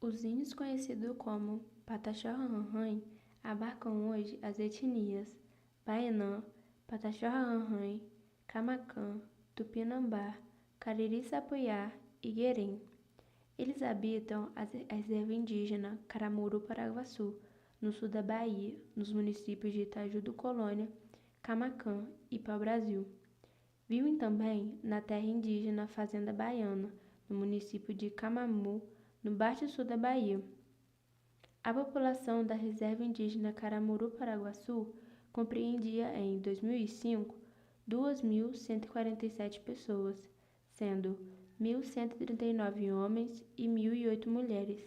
Os índios conhecidos como Pataxó-Rarrain abarcam hoje as etnias Baenã, Pataxó-Rarrain, Camacã, Tupinambá, Cariri-Sapuiá e Guerém. Eles habitam a reserva indígena Caramuru-Paraguaçu, no sul da Bahia, nos municípios de Itaju do Colônia, Camacã e Pau-Brasil. Vivem também na terra indígena Fazenda Baiana, no município de Camamu, no Baixo Sul da Bahia. A população da reserva indígena Caramuru-Paraguaçu compreendia em 2005 2.147 pessoas, sendo 1.139 homens e 1.008 mulheres.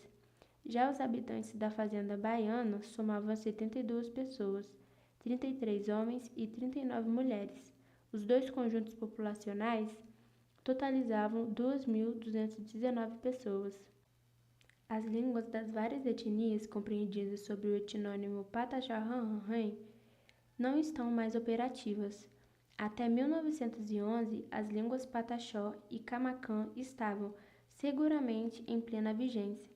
Já os habitantes da fazenda baiana somavam 72 pessoas, 33 homens e 39 mulheres. Os dois conjuntos populacionais totalizavam 2.219 pessoas. As línguas das várias etnias compreendidas sob o etnônimo Pataxó-Rarrain não estão mais operativas. Até 1911, as línguas Pataxó e Camacã estavam seguramente em plena vigência.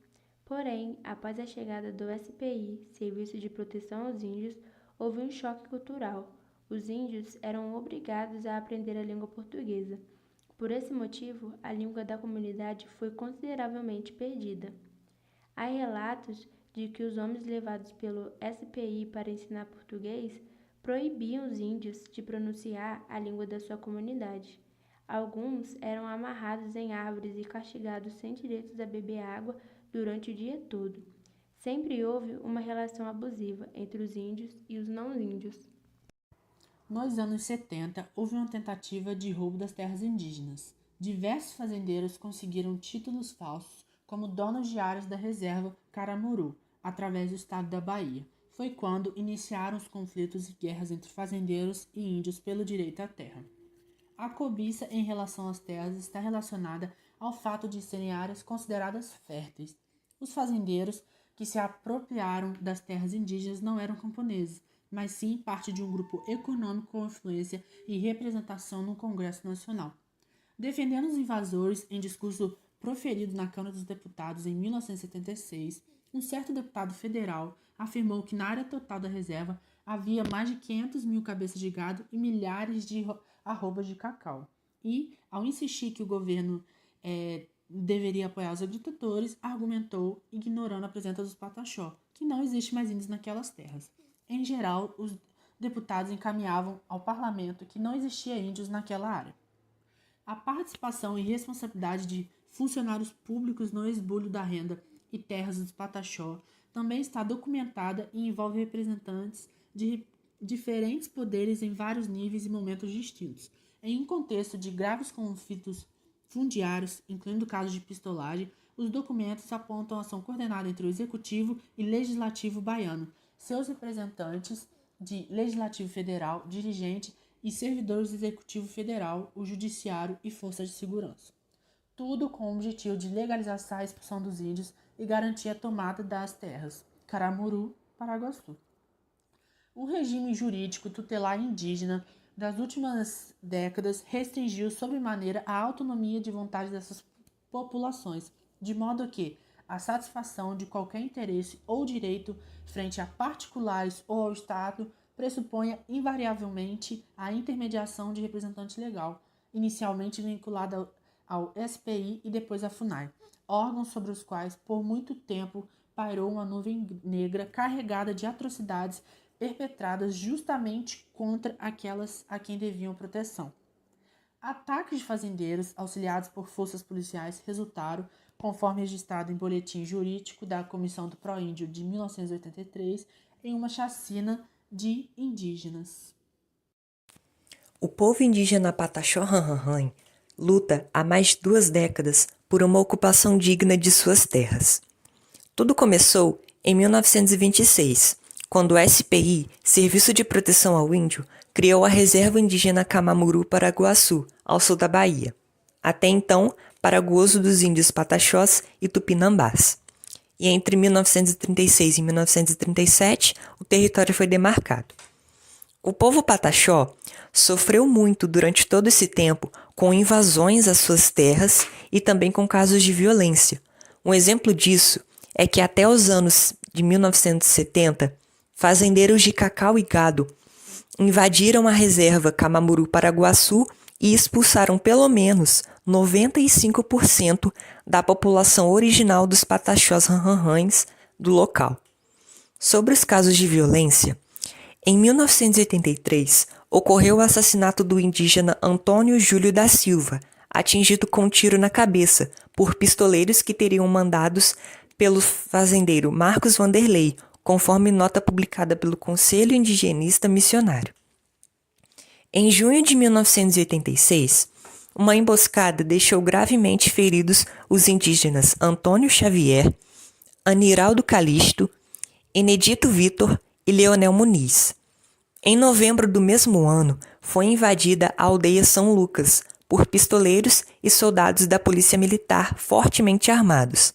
Porém, após a chegada do SPI, Serviço de Proteção aos Índios, houve um choque cultural. Os índios eram obrigados a aprender a língua portuguesa. Por esse motivo, a língua da comunidade foi consideravelmente perdida. Há relatos de que os homens levados pelo SPI para ensinar português proibiam os índios de pronunciar a língua da sua comunidade. Alguns eram amarrados em árvores e castigados sem direitos a beber água durante o dia todo. Sempre houve uma relação abusiva entre os índios e os não-índios. Nos anos 70, houve uma tentativa de roubo das terras indígenas. Diversos fazendeiros conseguiram títulos falsos como donos de áreas da reserva Caramuru, através do estado da Bahia. Foi quando iniciaram os conflitos e guerras entre fazendeiros e índios pelo direito à terra. A cobiça em relação às terras está relacionada ao fato de serem áreas consideradas férteis. Os fazendeiros que se apropriaram das terras indígenas não eram camponeses, mas sim parte de um grupo econômico com influência e representação no Congresso Nacional. Defendendo os invasores em discurso proferido na Câmara dos Deputados em 1976, um certo deputado federal afirmou que na área total da reserva havia mais de 500 mil cabeças de gado e milhares de arrobas de cacau. E, ao insistir que o governo deveria apoiar os agricultores, argumentou, ignorando a presença dos Pataxó, que não existe mais índios naquelas terras. Em geral, os deputados encaminhavam ao parlamento que não existia índios naquela área. A participação e responsabilidade de funcionários públicos no esbulho da renda e terras dos Pataxó também está documentada e envolve representantes de diferentes poderes em vários níveis e momentos distintos. Em um contexto de graves conflitos fundiários, incluindo casos de pistolagem, os documentos apontam a ação coordenada entre o Executivo e Legislativo baiano, seus representantes de Legislativo Federal, dirigente e servidores do Executivo Federal, o Judiciário e Forças de Segurança. Tudo com o objetivo de legalizar a expulsão dos índios e garantir a tomada das terras Caramuru, Paraguaçu. O regime jurídico tutelar indígena das últimas décadas restringiu sobremaneira a autonomia de vontade dessas populações, de modo que a satisfação de qualquer interesse ou direito frente a particulares ou ao Estado pressuponha invariavelmente a intermediação de representante legal, inicialmente vinculado ao SPI e depois à FUNAI, órgãos sobre os quais por muito tempo pairou uma nuvem negra carregada de atrocidades perpetradas justamente contra aquelas a quem deviam proteção. Ataques de fazendeiros, auxiliados por forças policiais, resultaram, conforme registrado em boletim jurídico da Comissão do Pró-Índio de 1983, em uma chacina de indígenas. O povo indígena Pataxó-Rarrain luta há mais de 2 décadas por uma ocupação digna de suas terras. Tudo começou em 1926, quando o SPI, Serviço de Proteção ao Índio, criou a Reserva Indígena Camamuru-Paraguaçu, ao sul da Bahia. Até então, para gozo dos índios Pataxós e Tupinambás. E entre 1936 e 1937, o território foi demarcado. O povo Pataxó sofreu muito durante todo esse tempo com invasões às suas terras e também com casos de violência. Um exemplo disso é que até os anos de 1970, fazendeiros de cacau e gado invadiram a reserva Camamuru-Paraguaçu e expulsaram pelo menos 95% da população original dos pataxós ranranrães do local. Sobre os casos de violência, em 1983 ocorreu o assassinato do indígena Antônio Júlio da Silva, atingido com um tiro na cabeça por pistoleiros que teriam mandados pelo fazendeiro Marcos Vanderlei, conforme nota publicada pelo Conselho Indigenista Missionário. Em junho de 1986, uma emboscada deixou gravemente feridos os indígenas Antônio Xavier, Aniraldo Calixto, Enedito Vitor e Leonel Muniz. Em novembro do mesmo ano, foi invadida a aldeia São Lucas por pistoleiros e soldados da Polícia Militar fortemente armados.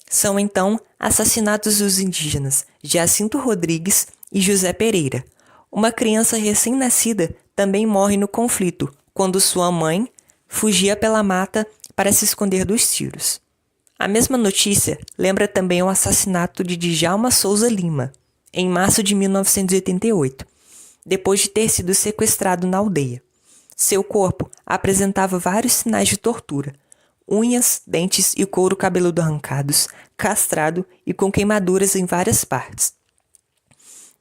São então assassinados os indígenas Jacinto Rodrigues e José Pereira. Uma criança recém-nascida também morre no conflito, quando sua mãe fugia pela mata para se esconder dos tiros. A mesma notícia lembra também o assassinato de Djalma Souza Lima, em março de 1988, depois de ter sido sequestrado na aldeia. Seu corpo apresentava vários sinais de tortura: unhas, dentes e couro cabeludo arrancados, castrado e com queimaduras em várias partes.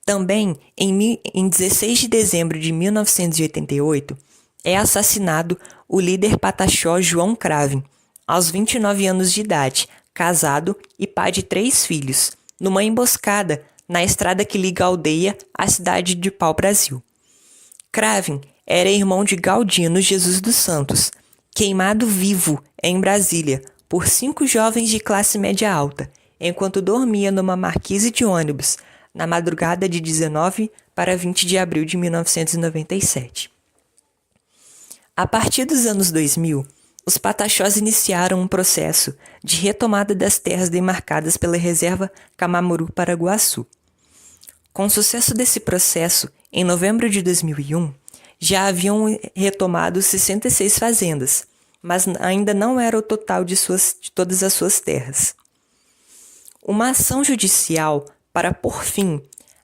Também, em 16 de dezembro de 1988, é assassinado o líder pataxó João Craven, aos 29 anos de idade, casado e pai de 3 filhos, numa emboscada na estrada que liga a aldeia à cidade de Pau-Brasil. Craven era irmão de Galdino Jesus dos Santos, queimado vivo em Brasília por 5 jovens de classe média alta, enquanto dormia numa marquise de ônibus, na madrugada de 19 para 20 de abril de 1997. A partir dos anos 2000, os pataxós iniciaram um processo de retomada das terras demarcadas pela reserva Camamuru-Paraguaçu. Com o sucesso desse processo, em novembro de 2001, já haviam retomado 66 fazendas, mas ainda não era o total de todas as suas terras. Uma ação judicial para pôr fim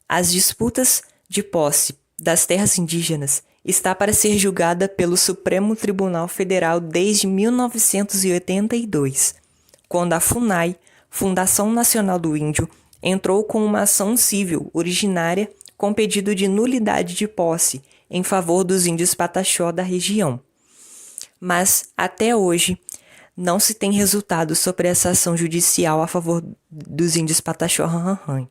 às disputas de posse das terras indígenas está para ser julgada pelo Supremo Tribunal Federal desde 1982, quando a FUNAI, Fundação Nacional do Índio, entrou com uma ação civil originária com pedido de nulidade de posse em favor dos índios pataxó da região. Mas, até hoje, não se tem resultado sobre essa ação judicial a favor dos índios pataxó ranranrães,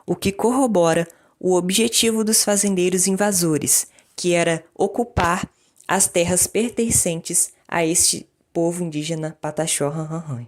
o que corrobora o objetivo dos fazendeiros invasores, que era ocupar as terras pertencentes a este povo indígena pataxó ranranrães.